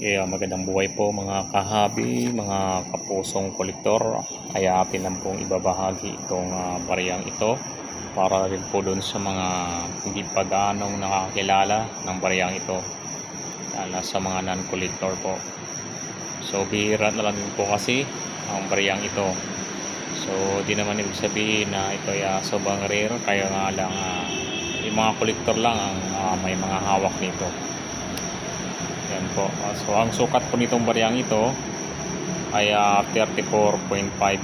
Magandang buhay po mga kahabi, mga kapusong kolektor. Kaya atin lang pong ibabahagi itong bariyang ito para rin po dun sa mga hindi pa gaanong nakakilala ng bariyang ito, lalo sa mga non-collector po. So bihira na lang din po kasi ang bariyang ito. So di naman ibig sabihin na ito ay sobrang rare, kaya nga lang yung mga kolektor lang ang may mga hawak nito. Yan po. So ang sukat po nitong bariyang ito ay 34.5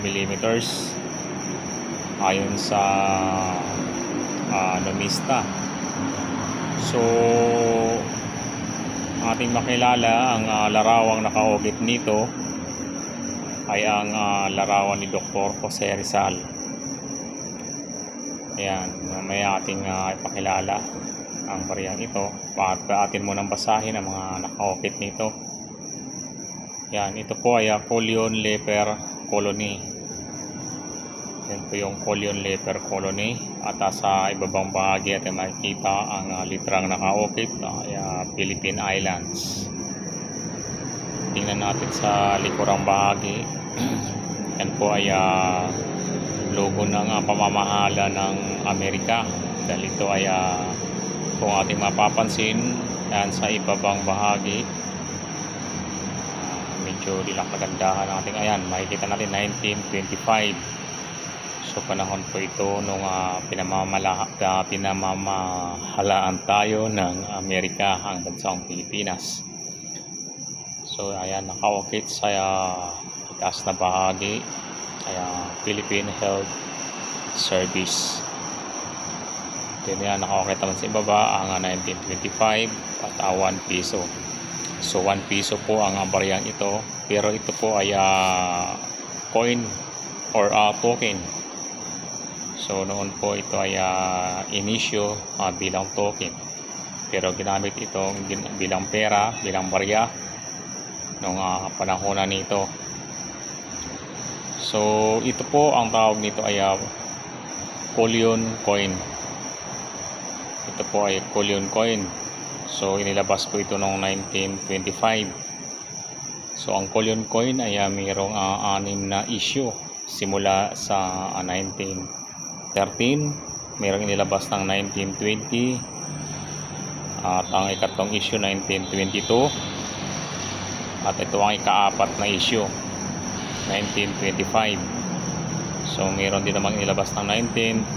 millimeters ayon sa numista. So ating makilala ang larawang nakaugit nito ay ang larawan ni Dr. Jose Rizal. Ayan, may ating ipakilala ang bariyang ito. Atin munang basahin ang mga nakaukit nito. Yan, ito po ay Collion Leper Colony. Yan po yung Collion Leper Colony. At sa ibabang bahagi at makikita ang literang nakaukit ay Philippine Islands. Tingnan natin sa likurang bahagi. Yan po ay logo ng pamamahala ng Amerika. Dahil ito ay kung ating mapapansin yan sa ibabang bahagi, medyo dilak kagandahan natin. Ayan, makikita natin 1925. So panahon po ito nung pinamamahalaan tayo ng Amerika ang bansang Pilipinas. So ayan, nakaukit sa itaas na bahagi kaya Philippine Health Service. Then yan, nakaukit naman sa ibaba ang 1925 at 1 piso. So 1 piso po ang bariyang ito, pero ito po ay coin or token. So noon po ito ay inisyo bilang token, pero ginamit itong bilang pera, bilang barya nung panahon nito. So ito po, ang tawag nito ay Collion coin. Ito po ay Collion coin. So inilabas po ito noong 1925. So ang Collion coin ay mayroong 6 na issue. Simula sa 1913, mayroong inilabas ng 1920, at ang ikatlong issue 1922, at ito ang ika-4 na issue 1925. So mayroon din namang inilabas ng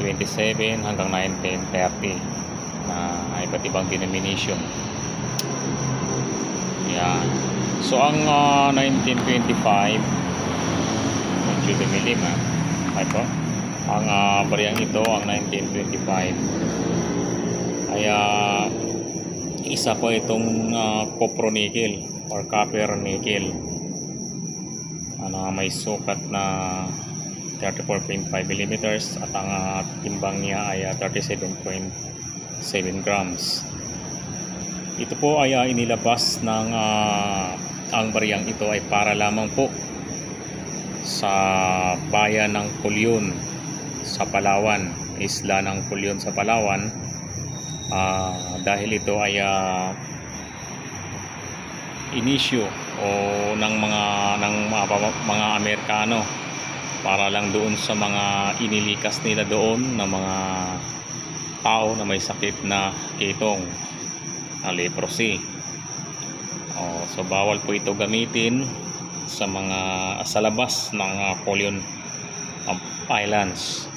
1927 hanggang 1930 na iba't ibang denomination. Yan. So ang 1925, medyo dumilim ito. Ang bariyang ito, ang 1925 ay isa po itong copper nickel or copper nickel. May sukat na 34.5 millimeters at ang timbang niya ay 37.7 grams. Ito po ay inilabas ng ang bariyang ito ay para lamang po sa bayan ng Collion sa Palawan, isla ng Collion sa Palawan, dahil ito ay inisyo o ng mga Amerikano para lang doon sa mga inilikas nila doon ng mga tao na may sakit na kitong, leprosy. So bawal po ito gamitin sa labas ng Collion Islands.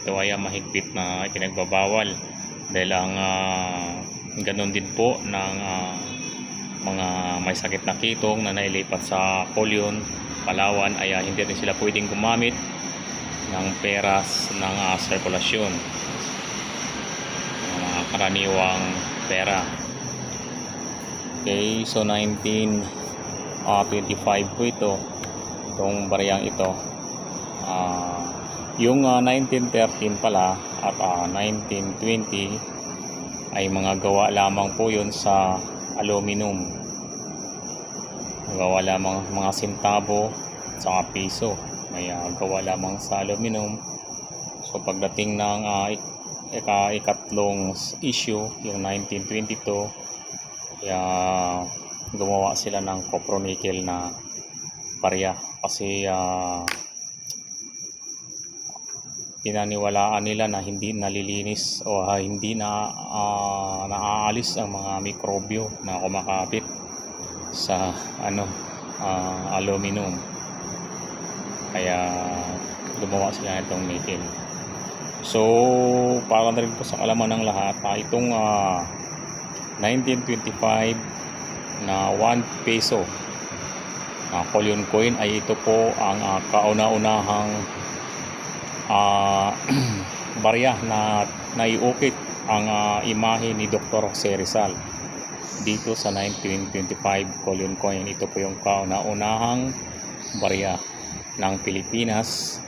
Ito ay mahigpit na ipinagbabawal dahil ang ganun din po ng mga may sakit na kitong na nailipat sa Collion, Palawan, ay hindi rin sila pwedeng gumamit ng peras ng sirkulasyon, mga karaniwang pera. Okay, so 1925 po itong bariyang ito. Yung 1913 pala at 1920 ay mga gawa lamang po yun sa aluminum. Gawa lamang mga sintabo sa piso, may gawa lamang sa aluminum. So pagdating ng ikatlong issue, yung 1922, gumawa sila ng copronickel na barya kasi pinaniwalaan nila na hindi nalilinis o hindi na naaalis ang mga mikrobyo na kumakapit sa aluminum, kaya gumawa sila nitong nickel. So para na rin po sa kalaman ng lahat, itong 1925 na 1 peso Collion coin ay ito po ang kauna-unahang barya na naiukit ang imahe ni Dr. Jose Rizal dito sa 1925 Collion coin. Ito po yung kauna-unahang barya ng Pilipinas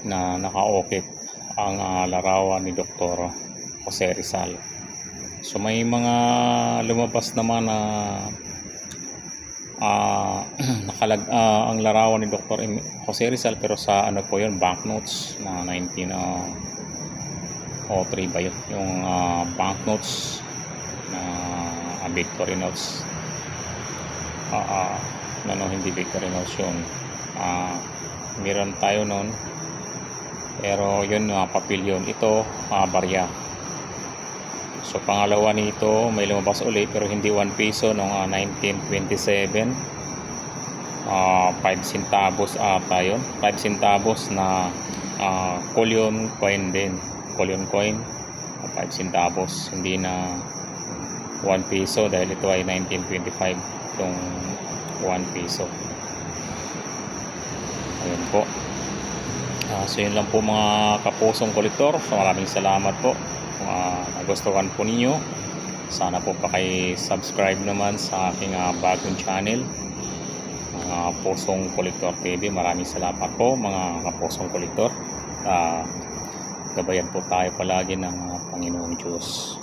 na nakaukit ang larawan ni Dr. Jose Rizal. So may mga lumabas naman na ang larawan ni Dr. Jose Rizal, pero sa po yun, banknotes na 1903 ba yun, yung banknotes na Victory notes, hindi Victory notes yun, meron tayo nun, pero yun papel yun. Ito barya. So pangalawa nito may lumabas ulit pero hindi 1 peso noong 1927, 5 centavos ata yun, 5 centavos na Collion coin din, Collion coin 5 centavos, hindi na 1 peso dahil ito ay 1925 itong 1 peso. Ayun po. So yun lang po mga kapusong kolektor. So maraming salamat po. Nagustuhan po ninyo, sana po paki-subscribe naman sa aking bagong channel, mga Pusong Kolektor TV. Maraming salamat po mga kapusong kolektor. Gabayan po tayo palagi ng Panginoong Diyos.